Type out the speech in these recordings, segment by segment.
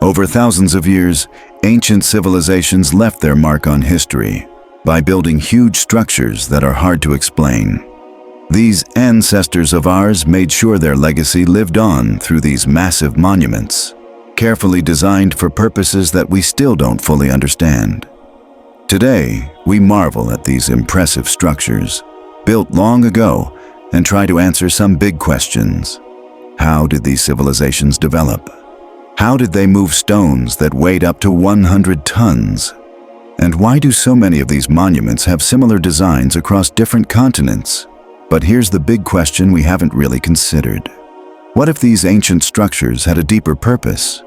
Over thousands of years, ancient civilizations left their mark on history by building huge structures that are hard to explain. These ancestors of ours made sure their legacy lived on through these massive monuments, carefully designed for purposes that we still don't fully understand. Today, we marvel at these impressive structures, built long ago, and try to answer some big questions. How did these civilizations develop? How did they move stones that weighed up to 100 tons? And why do so many of these monuments have similar designs across different continents? But here's the big question we haven't really considered. What if these ancient structures had a deeper purpose?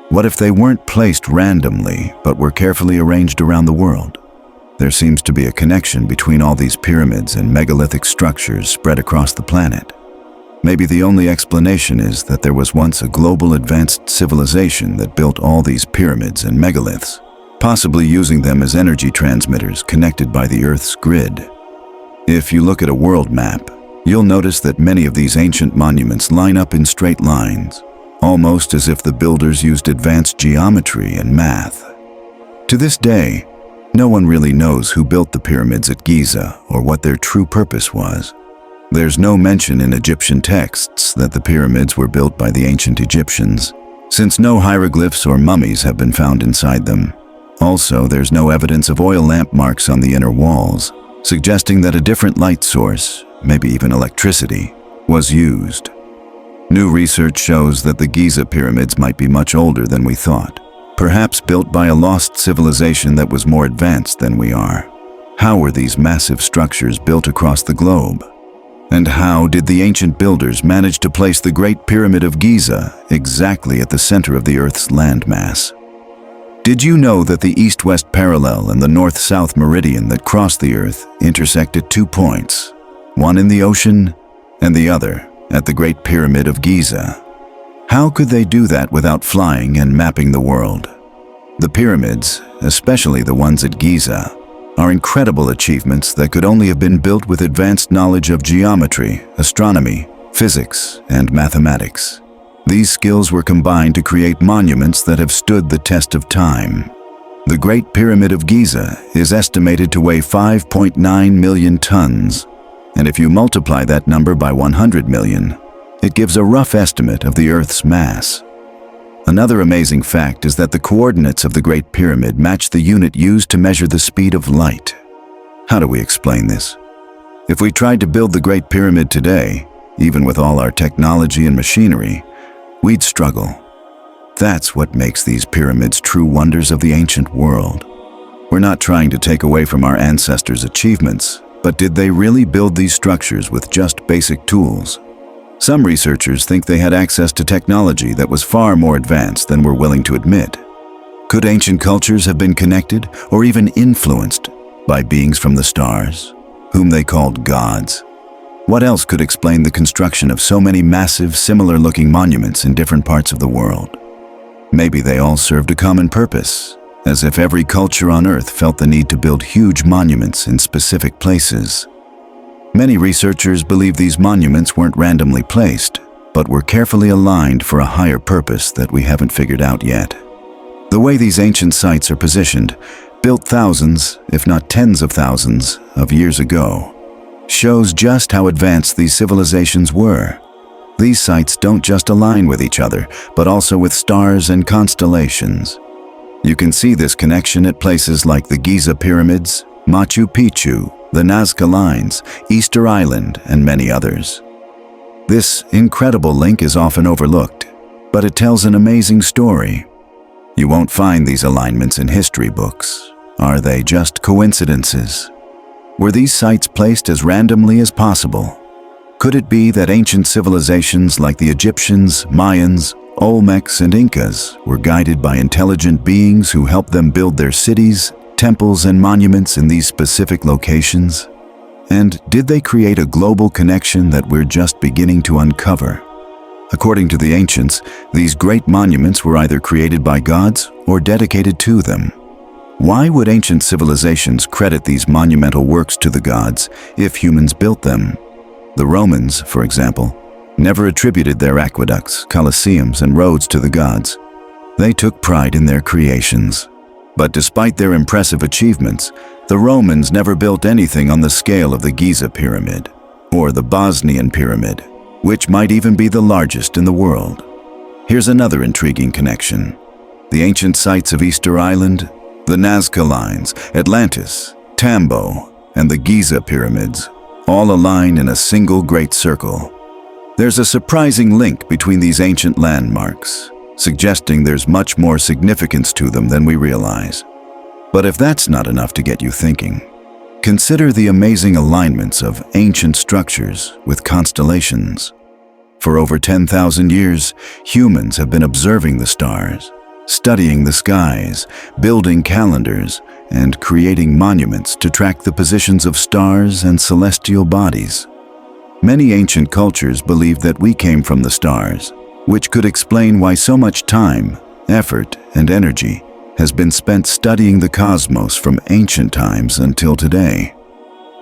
What if they weren't placed randomly, but were carefully arranged around the world? There seems to be a connection between all these pyramids and megalithic structures spread across the planet. Maybe the only explanation is that there was once a global advanced civilization that built all these pyramids and megaliths, possibly using them as energy transmitters connected by the Earth's grid. If you look at a world map, you'll notice that many of these ancient monuments line up in straight lines, almost as if the builders used advanced geometry and math. To this day, no one really knows who built the pyramids at Giza or what their true purpose was. There's no mention in Egyptian texts that the pyramids were built by the ancient Egyptians, since no hieroglyphs or mummies have been found inside them. Also, there's no evidence of oil lamp marks on the inner walls, suggesting that a different light source, maybe even electricity, was used. New research shows that the Giza pyramids might be much older than we thought, perhaps built by a lost civilization that was more advanced than we are. How were these massive structures built across the globe? And how did the ancient builders manage to place the Great Pyramid of Giza exactly at the center of the Earth's landmass? Did you know that the east-west parallel and the north-south meridian that cross the Earth intersect at 2 points, one in the ocean and the other at the Great Pyramid of Giza? How could they do that without flying and mapping the world? The pyramids, especially the ones at Giza, are incredible achievements that could only have been built with advanced knowledge of geometry, astronomy, physics, and mathematics. These skills were combined to create monuments that have stood the test of time. The Great Pyramid of Giza is estimated to weigh 5.9 million tons, and if you multiply that number by 100 million, it gives a rough estimate of the Earth's mass. Another amazing fact is that the coordinates of the Great Pyramid match the unit used to measure the speed of light. How do we explain this? If we tried to build the Great Pyramid today, even with all our technology and machinery, we'd struggle. That's what makes these pyramids true wonders of the ancient world. We're not trying to take away from our ancestors' achievements, but did they really build these structures with just basic tools? Some researchers think they had access to technology that was far more advanced than we're willing to admit. Could ancient cultures have been connected or even influenced by beings from the stars, whom they called gods? What else could explain the construction of so many massive, similar-looking monuments in different parts of the world? Maybe they all served a common purpose, as if every culture on Earth felt the need to build huge monuments in specific places. Many researchers believe these monuments weren't randomly placed, but were carefully aligned for a higher purpose that we haven't figured out yet. The way these ancient sites are positioned, built thousands, if not tens of thousands, of years ago, shows just how advanced these civilizations were. These sites don't just align with each other, but also with stars and constellations. You can see this connection at places like the Giza pyramids, Machu Picchu, the Nazca Lines, Easter Island, and many others. This incredible link is often overlooked, but it tells an amazing story. You won't find these alignments in history books. Are they just coincidences? Were these sites placed as randomly as possible? Could it be that ancient civilizations like the Egyptians, Mayans, Olmecs, and Incas were guided by intelligent beings who helped them build their cities, temples, and monuments in these specific locations? And did they create a global connection that we're just beginning to uncover? According to the ancients, these great monuments were either created by gods or dedicated to them. Why would ancient civilizations credit these monumental works to the gods if humans built them? The Romans, for example, never attributed their aqueducts, colosseums, and roads to the gods. They took pride in their creations. But despite their impressive achievements, the Romans never built anything on the scale of the Giza Pyramid, or the Bosnian Pyramid, which might even be the largest in the world. Here's another intriguing connection. The ancient sites of Easter Island, the Nazca Lines, Atlantis, Tambo, and the Giza Pyramids all align in a single great circle. There's a surprising link between these ancient landmarks, suggesting there's much more significance to them than we realize. But if that's not enough to get you thinking, consider the amazing alignments of ancient structures with constellations. For over 10,000 years, humans have been observing the stars, studying the skies, building calendars, and creating monuments to track the positions of stars and celestial bodies. Many ancient cultures believed that we came from the stars, which could explain why so much time, effort, and energy has been spent studying the cosmos from ancient times until today.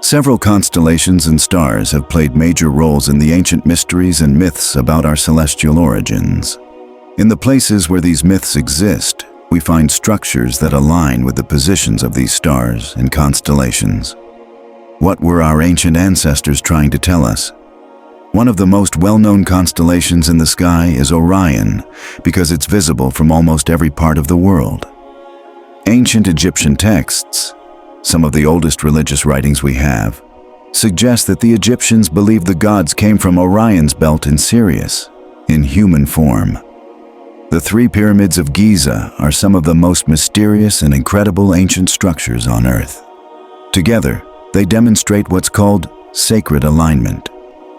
Several constellations and stars have played major roles in the ancient mysteries and myths about our celestial origins. In the places where these myths exist, we find structures that align with the positions of these stars and constellations. What were our ancient ancestors trying to tell us? One of the most well-known constellations in the sky is Orion, because it's visible from almost every part of the world. Ancient Egyptian texts, some of the oldest religious writings we have, suggest that the Egyptians believed the gods came from Orion's belt in Sirius, in human form. The three pyramids of Giza are some of the most mysterious and incredible ancient structures on Earth. Together, they demonstrate what's called sacred alignment,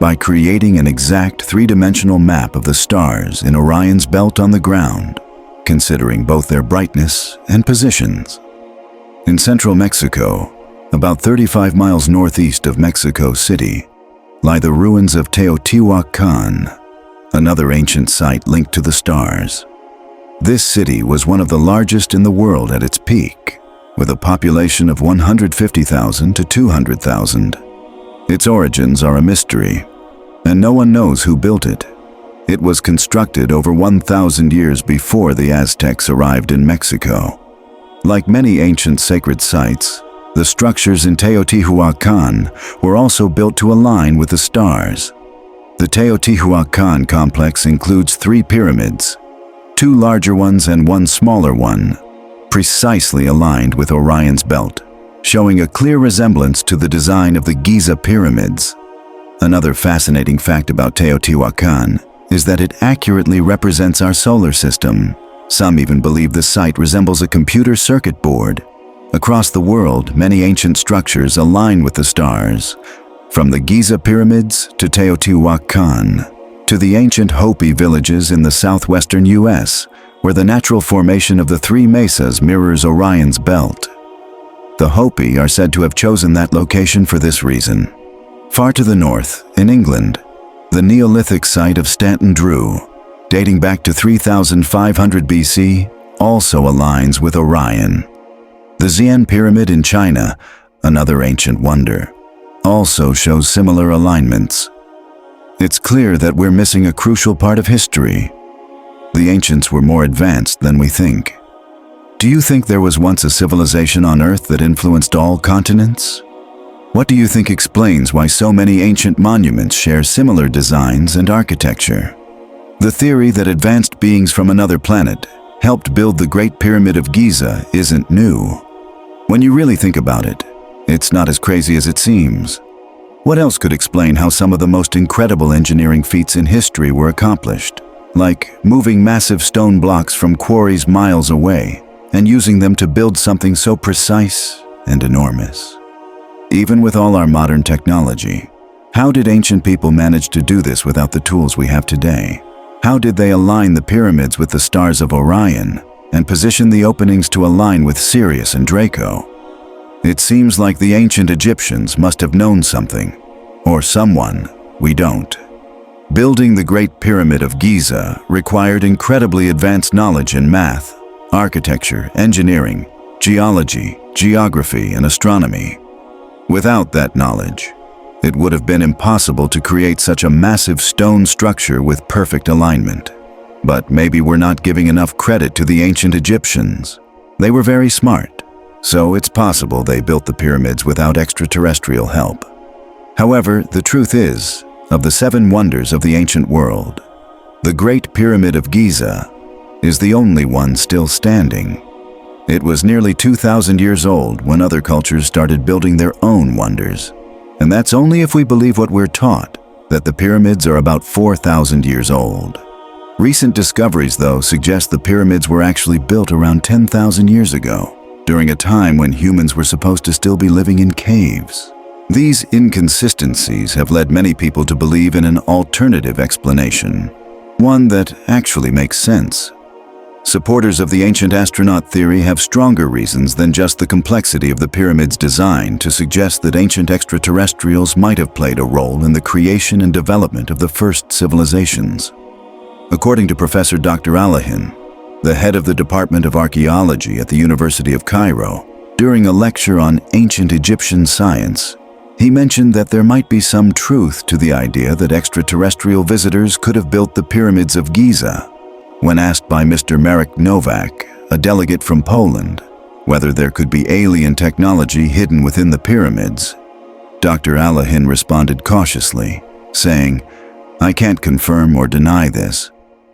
by creating an exact three-dimensional map of the stars in Orion's belt on the ground, considering both their brightness and positions. In central Mexico, about 35 miles northeast of Mexico City, lie the ruins of Teotihuacan, another ancient site linked to the stars. This city was one of the largest in the world at its peak, with a population of 150,000 to 200,000. Its origins are a mystery, and no one knows who built it. It was constructed over 1,000 years before the Aztecs arrived in Mexico. Like many ancient sacred sites, the structures in Teotihuacan were also built to align with the stars. The Teotihuacan complex includes 3 pyramids, 2 larger ones and 1 smaller one, precisely aligned with Orion's belt, showing a clear resemblance to the design of the Giza pyramids. Another fascinating fact about Teotihuacan is that it accurately represents our solar system. Some even believe the site resembles a computer circuit board. Across the world, many ancient structures align with the stars, from the Giza pyramids to Teotihuacan, to the ancient Hopi villages in the southwestern US, where the natural formation of the 3 mesas mirrors Orion's belt. The Hopi are said to have chosen that location for this reason. Far to the north, in England, the Neolithic site of Stanton Drew, dating back to 3500 BC, also aligns with Orion. The Xi'an Pyramid in China, another ancient wonder, also shows similar alignments. It's clear that we're missing a crucial part of history. The ancients were more advanced than we think. Do you think there was once a civilization on Earth that influenced all continents? What do you think explains why so many ancient monuments share similar designs and architecture? The theory that advanced beings from another planet helped build the Great Pyramid of Giza isn't new. When you really think about it, it's not as crazy as it seems. What else could explain how some of the most incredible engineering feats in history were accomplished, like moving massive stone blocks from quarries miles away and using them to build something so precise and enormous? Even with all our modern technology, how did ancient people manage to do this without the tools we have today? How did they align the pyramids with the stars of Orion and position the openings to align with Sirius and Draco? It seems like the ancient Egyptians must have known something, or someone we don't. Building the Great Pyramid of Giza required incredibly advanced knowledge in math, architecture, engineering, geology, geography, and astronomy. Without that knowledge, it would have been impossible to create such a massive stone structure with perfect alignment. But maybe we're not giving enough credit to the ancient Egyptians. They were very smart, so it's possible they built the pyramids without extraterrestrial help. However, the truth is, of the 7 wonders of the ancient world, the Great Pyramid of Giza is the only one still standing. It was nearly 2,000 years old when other cultures started building their own wonders. And that's only if we believe what we're taught, that the pyramids are about 4,000 years old. Recent discoveries, though, suggest the pyramids were actually built around 10,000 years ago, during a time when humans were supposed to still be living in caves. These inconsistencies have led many people to believe in an alternative explanation, one that actually makes sense. Supporters of the ancient astronaut theory have stronger reasons than just the complexity of the pyramid's design to suggest that ancient extraterrestrials might have played a role in the creation and development of the first civilizations. According to Professor Dr. Alahin, the head of the Department of Archaeology at the University of Cairo, during a lecture on ancient Egyptian science, he mentioned that there might be some truth to the idea that extraterrestrial visitors could have built the pyramids of Giza. When asked by Mr. Marek Nowak, a delegate from Poland, whether there could be alien technology hidden within the pyramids, Dr. Alahin responded cautiously, saying, "I can't confirm or deny this,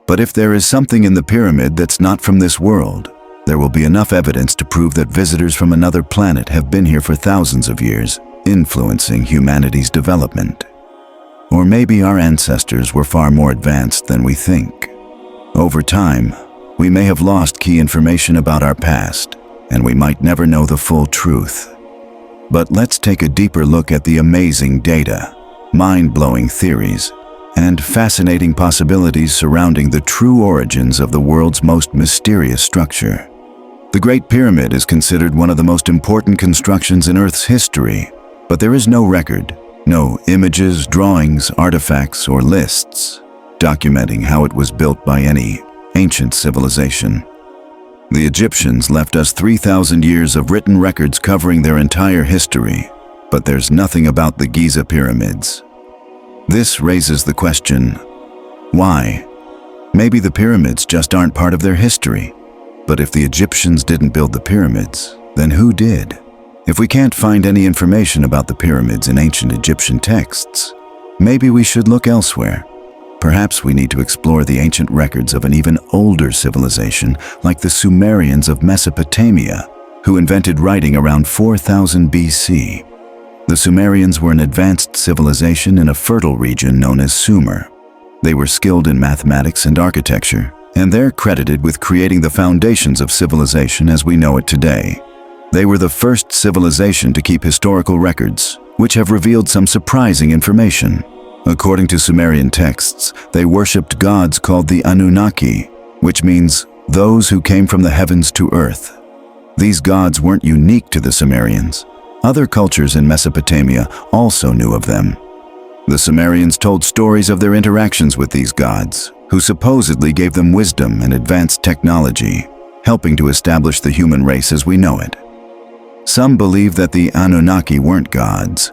but if there is something in the pyramid that's not from this world, there will be enough evidence to prove that visitors from another planet have been here for thousands of years, influencing humanity's development. Or maybe our ancestors were far more advanced than we think. Over time, we may have lost key information about our past, and we might never know the full truth. But let's take a deeper look at the amazing data, mind-blowing theories, and fascinating possibilities surrounding the true origins of the world's most mysterious structure. The Great Pyramid is considered one of the most important constructions in Earth's history, but there is no record, no images, drawings, artifacts, or lists documenting how it was built by any ancient civilization. The Egyptians left us 3,000 years of written records covering their entire history, but there's nothing about the Giza pyramids. This raises the question, why? Maybe the pyramids just aren't part of their history. But if the Egyptians didn't build the pyramids, then who did? If we can't find any information about the pyramids in ancient Egyptian texts, maybe we should look elsewhere. Perhaps we need to explore the ancient records of an even older civilization, like the Sumerians of Mesopotamia, who invented writing around 4000 BC. The Sumerians were an advanced civilization in a fertile region known as Sumer. They were skilled in mathematics and architecture, and they're credited with creating the foundations of civilization as we know it today. They were the first civilization to keep historical records, which have revealed some surprising information. According to Sumerian texts, they worshipped gods called the Anunnaki, which means those who came from the heavens to earth. These gods weren't unique to the Sumerians. Other cultures in Mesopotamia also knew of them. The Sumerians told stories of their interactions with these gods, who supposedly gave them wisdom and advanced technology, helping to establish the human race as we know it. Some believe that the Anunnaki weren't gods,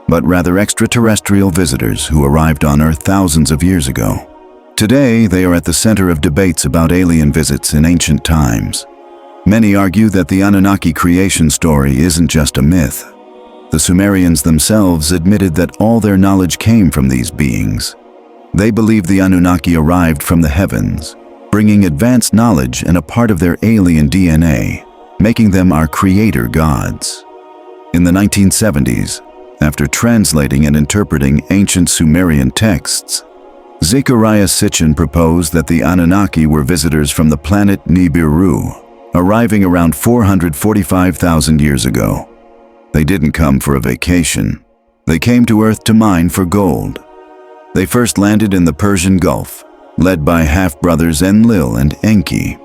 but rather extraterrestrial visitors who arrived on Earth thousands of years ago. Today, they are at the center of debates about alien visits in ancient times. Many argue that the Anunnaki creation story isn't just a myth. The Sumerians themselves admitted that all their knowledge came from these beings. They believed the Anunnaki arrived from the heavens, bringing advanced knowledge and a part of their alien DNA, making them our creator gods. In the 1970s, after translating and interpreting ancient Sumerian texts, Zecharia Sitchin proposed that the Anunnaki were visitors from the planet Nibiru, arriving around 445,000 years ago. They didn't come for a vacation. They came to Earth to mine for gold. They first landed in the Persian Gulf, led by half-brothers Enlil and Enki.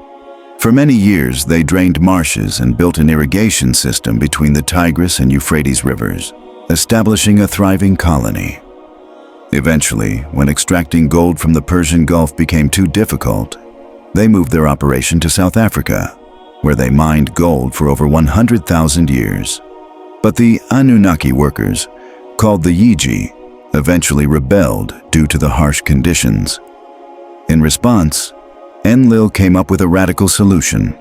For many years, they drained marshes and built an irrigation system between the Tigris and Euphrates rivers, establishing a thriving colony. Eventually, when extracting gold from the Persian Gulf became too difficult, they moved their operation to South Africa, where they mined gold for over 100,000 years. But the Anunnaki workers, called the Yiji, eventually rebelled due to the harsh conditions. In response, Enlil came up with a radical solution: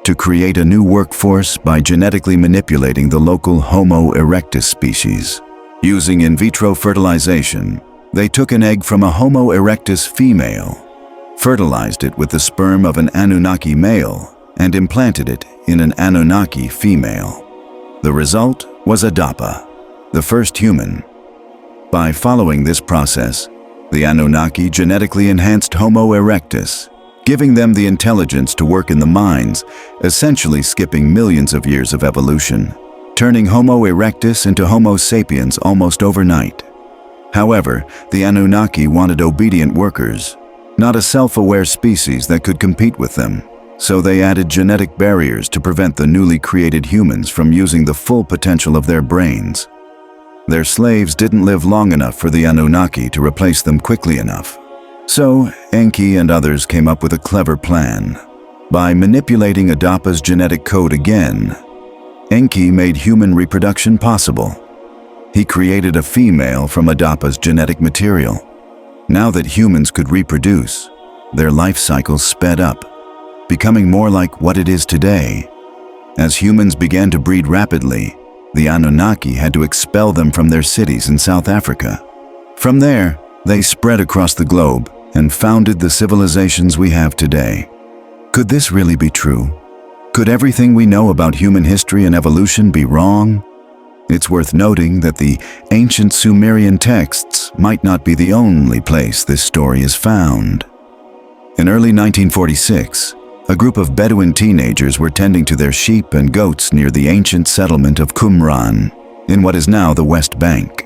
to create a new workforce by genetically manipulating the local Homo erectus species. Using in vitro fertilization, they took an egg from a Homo erectus female, fertilized it with the sperm of an Anunnaki male, and implanted it in an Anunnaki female. The result was Adapa, the first human. By following this process, the Anunnaki genetically enhanced Homo erectus, giving them the intelligence to work in the mines, essentially skipping millions of years of evolution, turning Homo erectus into Homo sapiens almost overnight. However, the Anunnaki wanted obedient workers, not a self-aware species that could compete with them, so they added genetic barriers to prevent the newly created humans from using the full potential of their brains. Their slaves didn't live long enough for the Anunnaki to replace them quickly enough. So, Enki and others came up with a clever plan. By manipulating Adapa's genetic code again, Enki made human reproduction possible. He created a female from Adapa's genetic material. Now that humans could reproduce, their life cycles sped up, becoming more like what it is today. As humans began to breed rapidly, the Anunnaki had to expel them from their cities in South Africa. From there, they spread across the globe and founded the civilizations we have today. Could this really be true? Could everything we know about human history and evolution be wrong? It's worth noting that the ancient Sumerian texts might not be the only place this story is found. In early 1946, a group of Bedouin teenagers were tending to their sheep and goats near the ancient settlement of Qumran, in what is now the West Bank.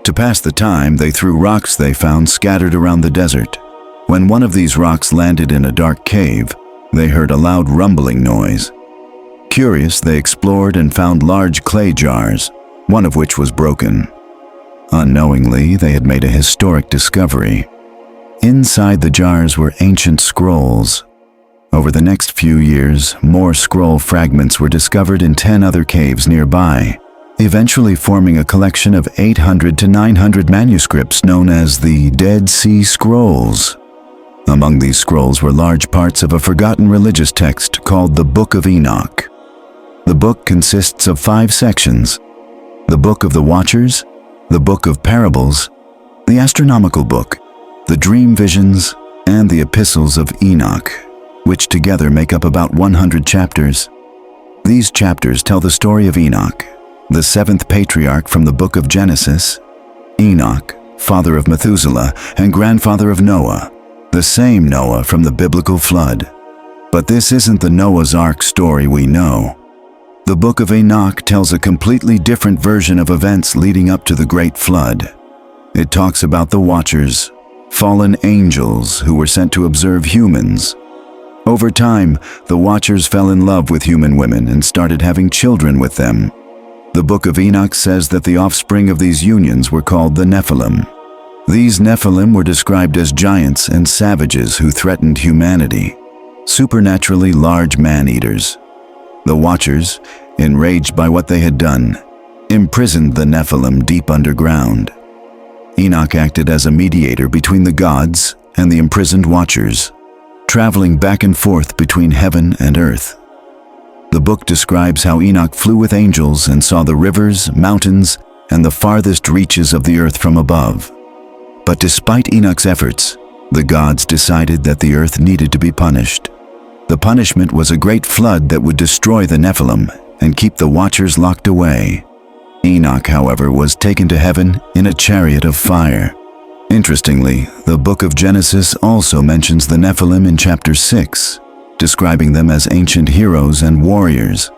To pass the time, they threw rocks they found scattered around the desert. When one of these rocks landed in a dark cave, they heard a loud rumbling noise. Curious, they explored and found large clay jars, one of which was broken. Unknowingly, they had made a historic discovery. Inside the jars were ancient scrolls. Over the next few years, more scroll fragments were discovered in 10 other caves nearby, eventually forming a collection of 800 to 900 manuscripts known as the Dead Sea Scrolls. Among these scrolls were large parts of a forgotten religious text called the Book of Enoch. The book consists of 5 sections: the Book of the Watchers, the Book of Parables, the Astronomical Book, the Dream Visions, and the Epistles of Enoch, which together make up about 100 chapters. These chapters tell the story of Enoch, the 7th patriarch from the book of Genesis, Enoch, father of Methuselah and grandfather of Noah, the same Noah from the biblical flood. But this isn't the Noah's Ark story we know. The book of Enoch tells a completely different version of events leading up to the Great Flood. It talks about the Watchers, fallen angels who were sent to observe humans. Over time, the Watchers fell in love with human women and started having children with them. The Book of Enoch says that the offspring of these unions were called the Nephilim. These Nephilim were described as giants and savages who threatened humanity, supernaturally large man-eaters. The Watchers, enraged by what they had done, imprisoned the Nephilim deep underground. Enoch acted as a mediator between the gods and the imprisoned Watchers, traveling back and forth between heaven and earth. The book describes how Enoch flew with angels and saw the rivers, mountains, and the farthest reaches of the earth from above. But despite Enoch's efforts, the gods decided that the earth needed to be punished. The punishment was a great flood that would destroy the Nephilim and keep the Watchers locked away. Enoch, however, was taken to heaven in a chariot of fire. Interestingly, the book of Genesis also mentions the Nephilim in chapter 6, describing them as ancient heroes and warriors.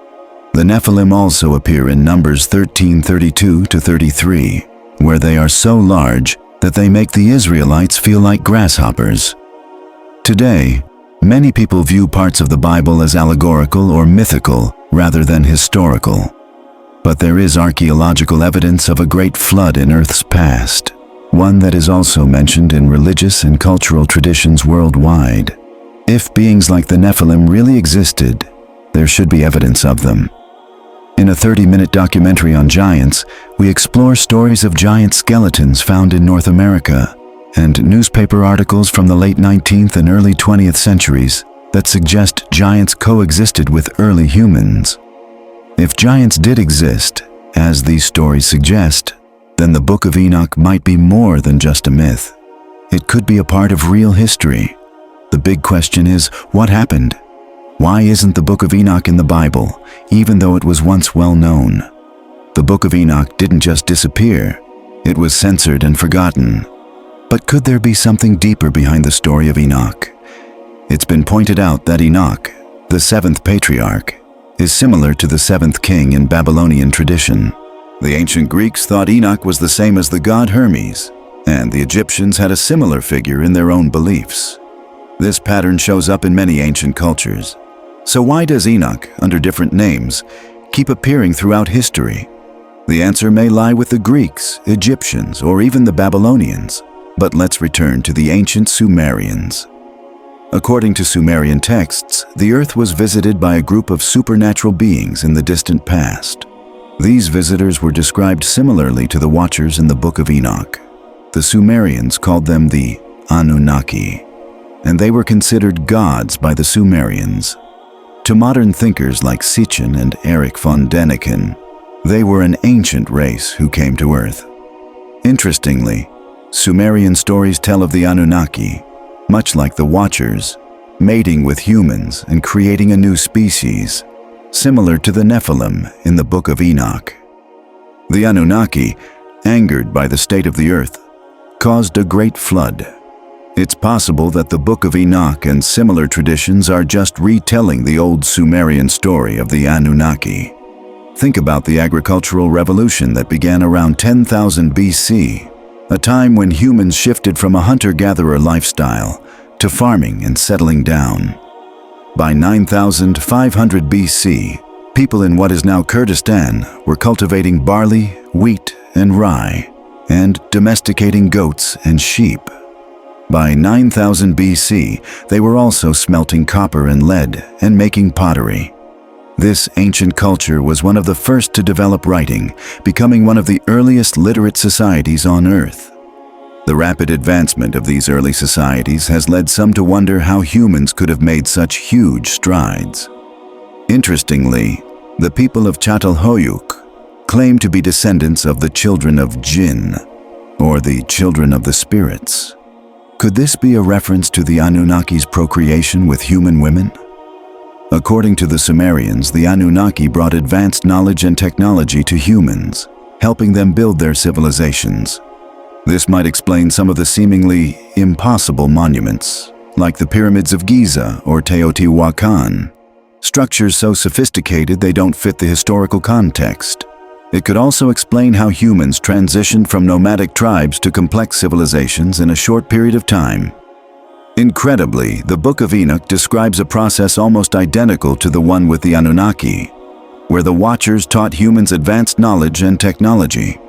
The Nephilim also appear in Numbers 13:32-33, where they are so large that they make the Israelites feel like grasshoppers. Today, many people view parts of the Bible as allegorical or mythical rather than historical. But there is archaeological evidence of a great flood in Earth's past, one that is also mentioned in religious and cultural traditions worldwide. If beings like the Nephilim really existed, there should be evidence of them. In a 30-minute documentary on giants, we explore stories of giant skeletons found in North America and newspaper articles from the late 19th and early 20th centuries that suggest giants coexisted with early humans. If giants did exist, as these stories suggest, then the Book of Enoch might be more than just a myth. It could be a part of real history. The big question is, what happened? Why isn't the Book of Enoch in the Bible, even though it was once well known? The Book of Enoch didn't just disappear. It was censored and forgotten. But could there be something deeper behind the story of Enoch? It's been pointed out that Enoch, the seventh patriarch, is similar to the seventh king in Babylonian tradition. The ancient Greeks thought Enoch was the same as the god Hermes, and the Egyptians had a similar figure in their own beliefs. This pattern shows up in many ancient cultures. So why does Enoch, under different names, keep appearing throughout history? The answer may lie with the Greeks, Egyptians, or even the Babylonians. But let's return to the ancient Sumerians. According to Sumerian texts, the earth was visited by a group of supernatural beings in the distant past. These visitors were described similarly to the Watchers in the Book of Enoch. The Sumerians called them the Anunnaki, and they were considered gods by the Sumerians. To modern thinkers like Sitchin and Erich von Däniken, they were an ancient race who came to Earth. Interestingly, Sumerian stories tell of the Anunnaki, much like the Watchers, mating with humans and creating a new species, similar to the Nephilim in the Book of Enoch. The Anunnaki, angered by the state of the earth, caused a great flood. It's possible that the Book of Enoch and similar traditions are just retelling the old Sumerian story of the Anunnaki. Think about the agricultural revolution that began around 10,000 BC, a time when humans shifted from a hunter-gatherer lifestyle to farming and settling down. By 9,500 BC, people in what is now Kurdistan were cultivating barley, wheat, and rye, and domesticating goats and sheep. By 9000 BC, they were also smelting copper and lead and making pottery. This ancient culture was one of the first to develop writing, becoming one of the earliest literate societies on Earth. The rapid advancement of these early societies has led some to wonder how humans could have made such huge strides. Interestingly, the people of Çatalhöyük claim to be descendants of the children of Jinn, or the children of the spirits. Could this be a reference to the Anunnaki's procreation with human women? According to the Sumerians, the Anunnaki brought advanced knowledge and technology to humans, helping them build their civilizations. This might explain some of the seemingly impossible monuments, like the pyramids of Giza or Teotihuacan, structures so sophisticated they don't fit the historical context. It could also explain how humans transitioned from nomadic tribes to complex civilizations in a short period of time. Incredibly, the Book of Enoch describes a process almost identical to the one with the Anunnaki, where the Watchers taught humans advanced knowledge and technology.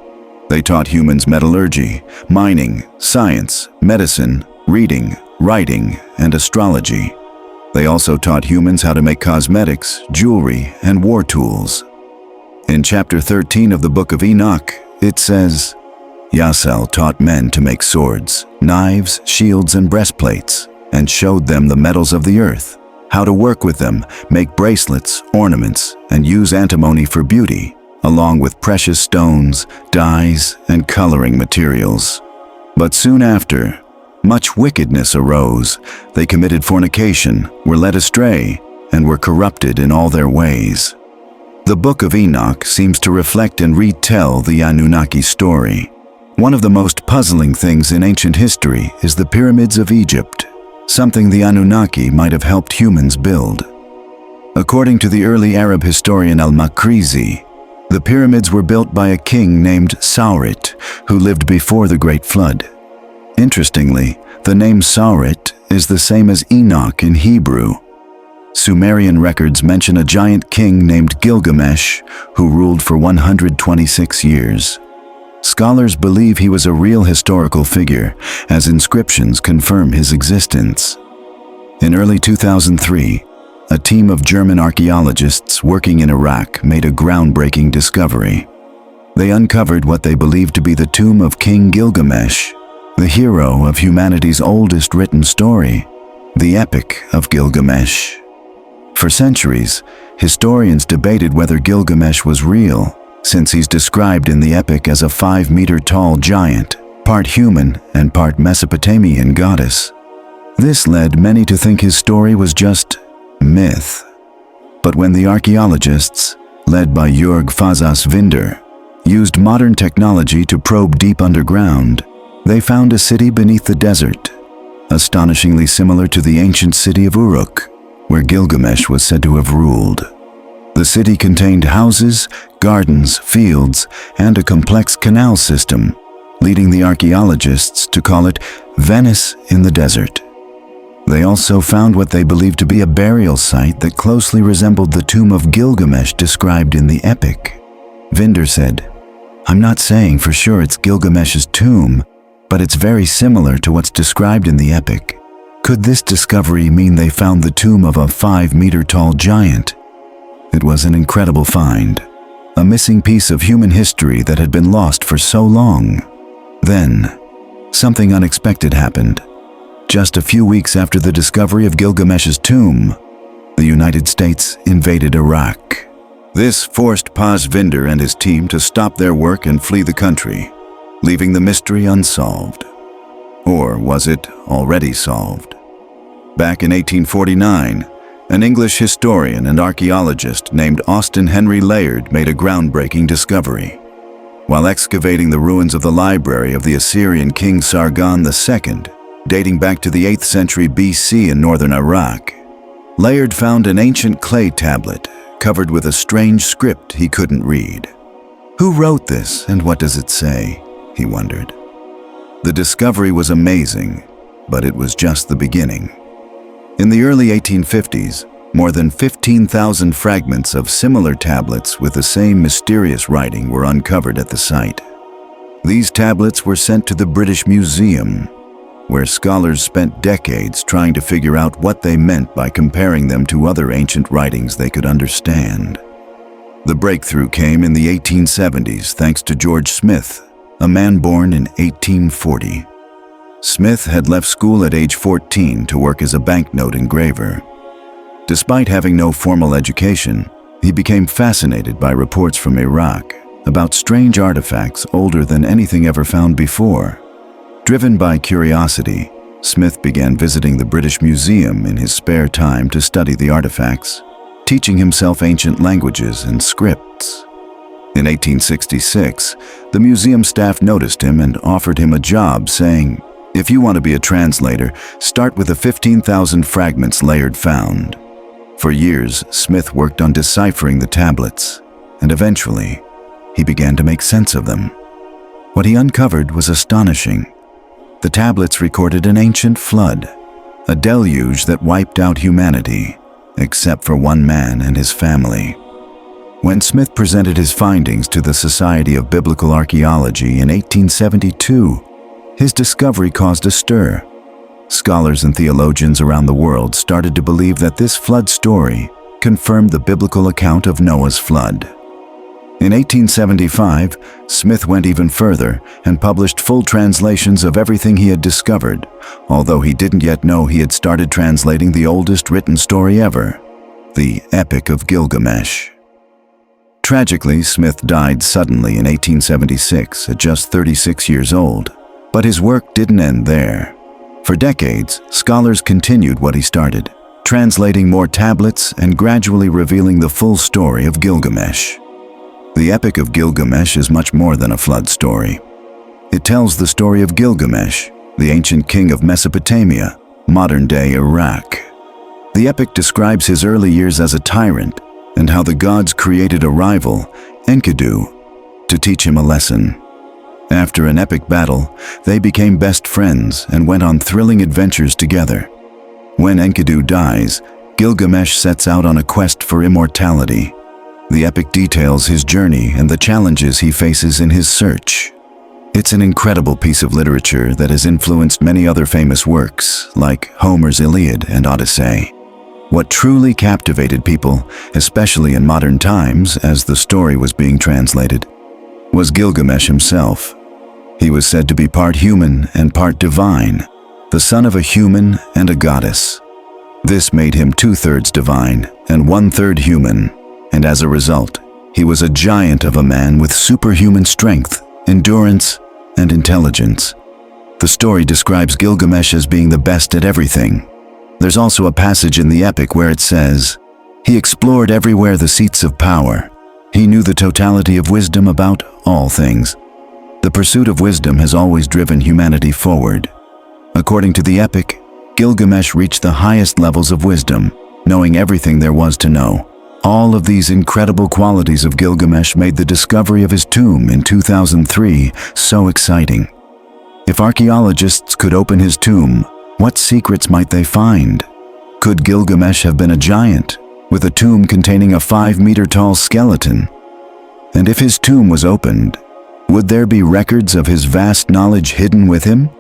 They taught humans metallurgy, mining, science, medicine, reading, writing, and astrology. They also taught humans how to make cosmetics, jewelry, and war tools. In chapter 13 of the Book of Enoch, it says, Yasel taught men to make swords, knives, shields, and breastplates, and showed them the metals of the earth, how to work with them, make bracelets, ornaments, and use antimony for beauty, along with precious stones, dyes, and coloring materials. But soon after, much wickedness arose. They committed fornication, were led astray, and were corrupted in all their ways. The Book of Enoch seems to reflect and retell the Anunnaki story. One of the most puzzling things in ancient history is the pyramids of Egypt, something the Anunnaki might have helped humans build. According to the early Arab historian al-Makrizi, the pyramids were built by a king named Saurit, who lived before the Great Flood. Interestingly, the name Saurit is the same as Enoch in Hebrew. Sumerian records mention a giant king named Gilgamesh, who ruled for 126 years. Scholars believe he was a real historical figure, as inscriptions confirm his existence. In early 2003, a team of German archaeologists working in Iraq made a groundbreaking discovery. They uncovered what they believed to be the tomb of King Gilgamesh, the hero of humanity's oldest written story, the Epic of Gilgamesh. For centuries, historians debated whether Gilgamesh was real, since he's described in the epic as a 5-meter-tall giant, part human and part Mesopotamian goddess. This led many to think his story was just myth. But when the archaeologists, led by Jörg Vinder, used modern technology to probe deep underground, they found a city beneath the desert, astonishingly similar to the ancient city of Uruk, where Gilgamesh was said to have ruled. The city contained houses, gardens, fields, and a complex canal system, leading the archaeologists to call it Venice in the desert. They also found what they believed to be a burial site that closely resembled the tomb of Gilgamesh described in the epic. Vinder said, "I'm not saying for sure it's Gilgamesh's tomb, but it's very similar to what's described in the epic. Could this discovery mean they found the tomb of a 5-meter-tall giant?" It was an incredible find, a missing piece of human history that had been lost for so long. Then, something unexpected happened. Just a few weeks after the discovery of Gilgamesh's tomb, the United States invaded Iraq. This forced Vinder and his team to stop their work and flee the country, leaving the mystery unsolved. Or was it already solved? Back in 1849, an English historian and archaeologist named Austen Henry Layard made a groundbreaking discovery. While excavating the ruins of the library of the Assyrian king Sargon II, dating back to the 8th century BC in northern Iraq, Layard found an ancient clay tablet covered with a strange script he couldn't read. Who wrote this and what does it say? He wondered. The discovery was amazing, but it was just the beginning. In the early 1850s, more than 15,000 fragments of similar tablets with the same mysterious writing were uncovered at the site. These tablets were sent to the British Museum, where scholars spent decades trying to figure out what they meant by comparing them to other ancient writings they could understand. The breakthrough came in the 1870s thanks to George Smith, a man born in 1840. Smith had left school at age 14 to work as a banknote engraver. Despite having no formal education, he became fascinated by reports from Iraq about strange artifacts older than anything ever found before. Driven by curiosity, Smith began visiting the British Museum in his spare time to study the artifacts, teaching himself ancient languages and scripts. In 1866, the museum staff noticed him and offered him a job, saying, "If you want to be a translator, start with the 15,000 fragments Layard found." For years, Smith worked on deciphering the tablets, and eventually, he began to make sense of them. What he uncovered was astonishing. The tablets recorded an ancient flood, a deluge that wiped out humanity, except for one man and his family. When Smith presented his findings to the Society of Biblical Archaeology in 1872, his discovery caused a stir. Scholars and theologians around the world started to believe that this flood story confirmed the biblical account of Noah's flood. In 1875, Smith went even further and published full translations of everything he had discovered, although he didn't yet know he had started translating the oldest written story ever, the Epic of Gilgamesh. Tragically, Smith died suddenly in 1876 at just 36 years old. But his work didn't end there. For decades, scholars continued what he started, translating more tablets and gradually revealing the full story of Gilgamesh. The Epic of Gilgamesh is much more than a flood story. It tells the story of Gilgamesh, the ancient king of Mesopotamia, modern-day Iraq. The epic describes his early years as a tyrant and how the gods created a rival, Enkidu, to teach him a lesson. After an epic battle, they became best friends and went on thrilling adventures together. When Enkidu dies, Gilgamesh sets out on a quest for immortality. The epic details his journey and the challenges he faces in his search. It's an incredible piece of literature that has influenced many other famous works, like Homer's Iliad and Odyssey. What truly captivated people, especially in modern times as the story was being translated, was Gilgamesh himself. He was said to be part human and part divine, the son of a human and a goddess. This made him 2/3 divine and 1/3 human, and as a result, he was a giant of a man with superhuman strength, endurance, and intelligence. The story describes Gilgamesh as being the best at everything. There's also a passage in the epic where it says, "He explored everywhere the seats of power. He knew the totality of wisdom about all things." The pursuit of wisdom has always driven humanity forward. According to the epic, Gilgamesh reached the highest levels of wisdom, knowing everything there was to know. All of these incredible qualities of Gilgamesh made the discovery of his tomb in 2003 so exciting. If archaeologists could open his tomb, what secrets might they find? Could Gilgamesh have been a giant, with a tomb containing a 5-meter-tall skeleton? And if his tomb was opened, would there be records of his vast knowledge hidden with him?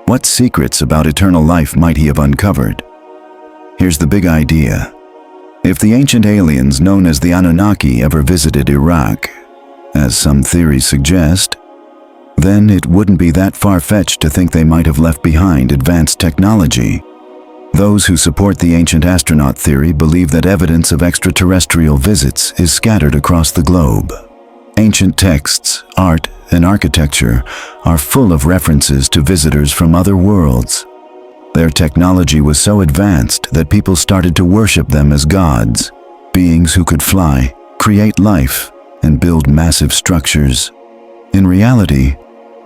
What secrets about eternal life might he have uncovered? Here's the big idea. If the ancient aliens known as the Anunnaki ever visited Iraq, as some theories suggest, then it wouldn't be that far-fetched to think they might have left behind advanced technology. Those who support the ancient astronaut theory believe that evidence of extraterrestrial visits is scattered across the globe. Ancient texts, art, and architecture are full of references to visitors from other worlds. Their technology was so advanced that people started to worship them as gods, beings who could fly, create life, and build massive structures. In reality,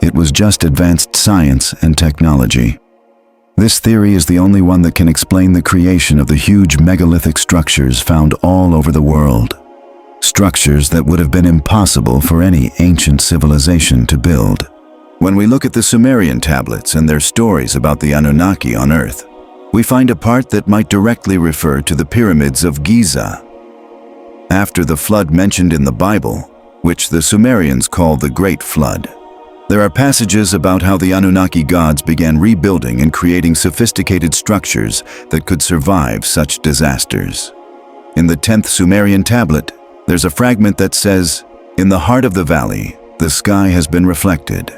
it was just advanced science and technology. This theory is the only one that can explain the creation of the huge megalithic structures found all over the world. Structures that would have been impossible for any ancient civilization to build. When we look at the Sumerian tablets and their stories about the Anunnaki on Earth, we find a part that might directly refer to the pyramids of Giza. After the flood mentioned in the Bible, which the Sumerians call the Great Flood, there are passages about how the Anunnaki gods began rebuilding and creating sophisticated structures that could survive such disasters. In the 10th Sumerian tablet, there's a fragment that says, "In the heart of the valley, the sky has been reflected."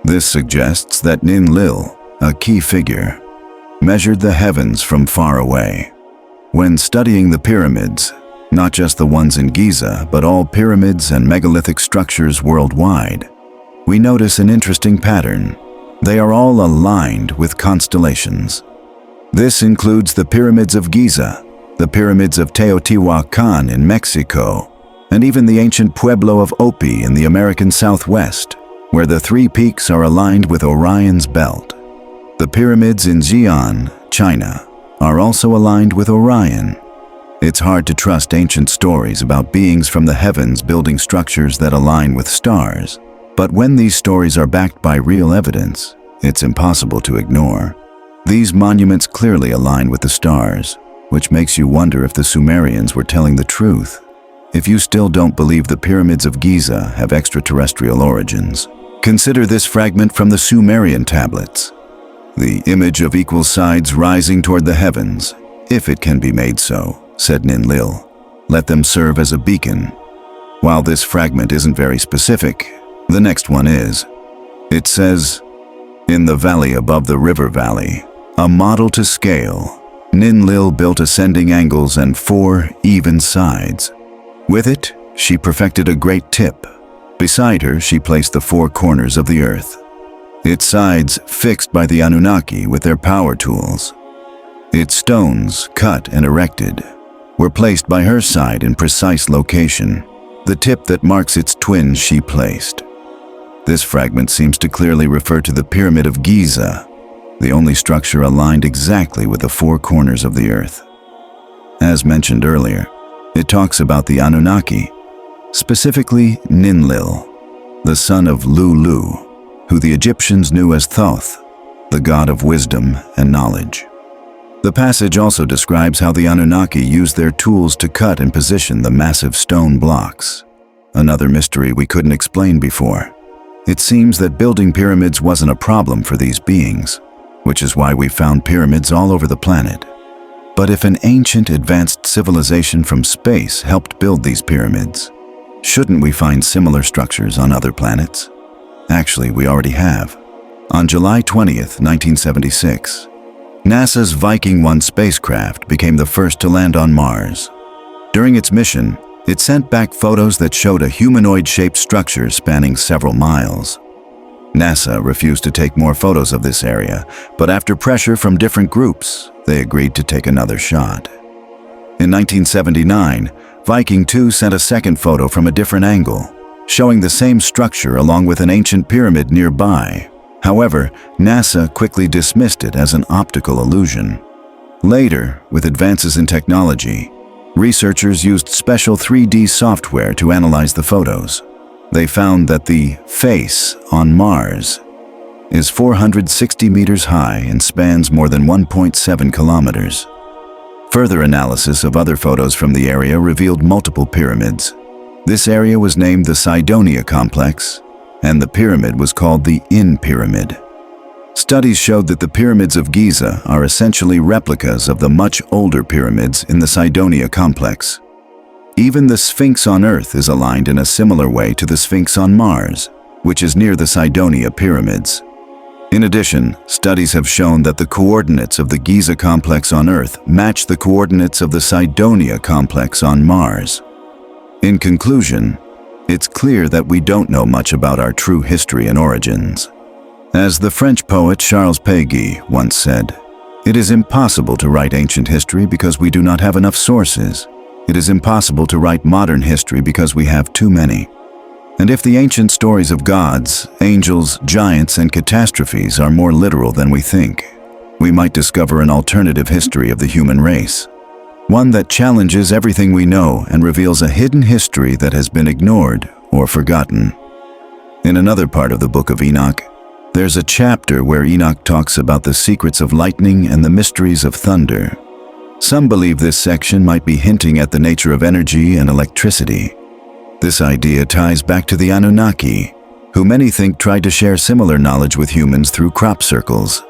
This suggests that Ninlil, a key figure, measured the heavens from far away. When studying the pyramids, not just the ones in Giza, but all pyramids and megalithic structures worldwide, we notice an interesting pattern. They are all aligned with constellations. This includes the pyramids of Giza, the pyramids of Teotihuacan in Mexico, and even the ancient pueblo of Opi in the American Southwest, where the 3 peaks are aligned with Orion's belt. The pyramids in Xi'an, China, are also aligned with Orion. It's hard to trust ancient stories about beings from the heavens building structures that align with stars, but when these stories are backed by real evidence, it's impossible to ignore. These monuments clearly align with the stars, which makes you wonder if the Sumerians were telling the truth. If you still don't believe the pyramids of Giza have extraterrestrial origins, consider this fragment from the Sumerian tablets. "The image of equal sides rising toward the heavens, if it can be made so," said Ninlil. "Let them serve as a beacon." While this fragment isn't very specific, the next one is. It says, "In the valley above the river valley, a model to scale, Ninlil built ascending angles and 4 even sides. With it, she perfected a great tip. Beside her, she placed the 4 corners of the earth, its sides fixed by the Anunnaki with their power tools. Its stones, cut and erected, were placed by her side in precise location, the tip that marks its twin she placed." This fragment seems to clearly refer to the Pyramid of Giza, the only structure aligned exactly with the 4 corners of the earth. As mentioned earlier, it talks about the Anunnaki, specifically Ninlil, the son of Lulu, who the Egyptians knew as Thoth, the god of wisdom and knowledge. The passage also describes how the Anunnaki used their tools to cut and position the massive stone blocks, another mystery we couldn't explain before. It seems that building pyramids wasn't a problem for these beings, which is why we found pyramids all over the planet. But if an ancient advanced civilization from space helped build these pyramids, shouldn't we find similar structures on other planets? Actually, we already have. On July 20th, 1976, NASA's Viking 1 spacecraft became the first to land on Mars. During its mission, it sent back photos that showed a humanoid-shaped structure spanning several miles. NASA refused to take more photos of this area, but after pressure from different groups, they agreed to take another shot. In 1979, Viking 2 sent a second photo from a different angle, showing the same structure along with an ancient pyramid nearby. However, NASA quickly dismissed it as an optical illusion. Later, with advances in technology, researchers used special 3D software to analyze the photos. They found that the face on Mars is 460 meters high and spans more than 1.7 kilometers. Further analysis of other photos from the area revealed multiple pyramids. This area was named the Cydonia Complex, and the pyramid was called the In Pyramid. Studies showed that the pyramids of Giza are essentially replicas of the much older pyramids in the Cydonia Complex. Even the Sphinx on Earth is aligned in a similar way to the Sphinx on Mars, which is near the Cydonia pyramids. In addition, studies have shown that the coordinates of the Giza complex on Earth match the coordinates of the Cydonia complex on Mars. In conclusion, it's clear that we don't know much about our true history and origins. As the French poet Charles Péguy once said, "It is impossible to write ancient history because we do not have enough sources. It is impossible to write modern history because we have too many." And if the ancient stories of gods, angels, giants, and catastrophes are more literal than we think, we might discover an alternative history of the human race. One that challenges everything we know and reveals a hidden history that has been ignored or forgotten. In another part of the Book of Enoch, there's a chapter where Enoch talks about the secrets of lightning and the mysteries of thunder. Some believe this section might be hinting at the nature of energy and electricity. This idea ties back to the Anunnaki, who many think tried to share similar knowledge with humans through crop circles.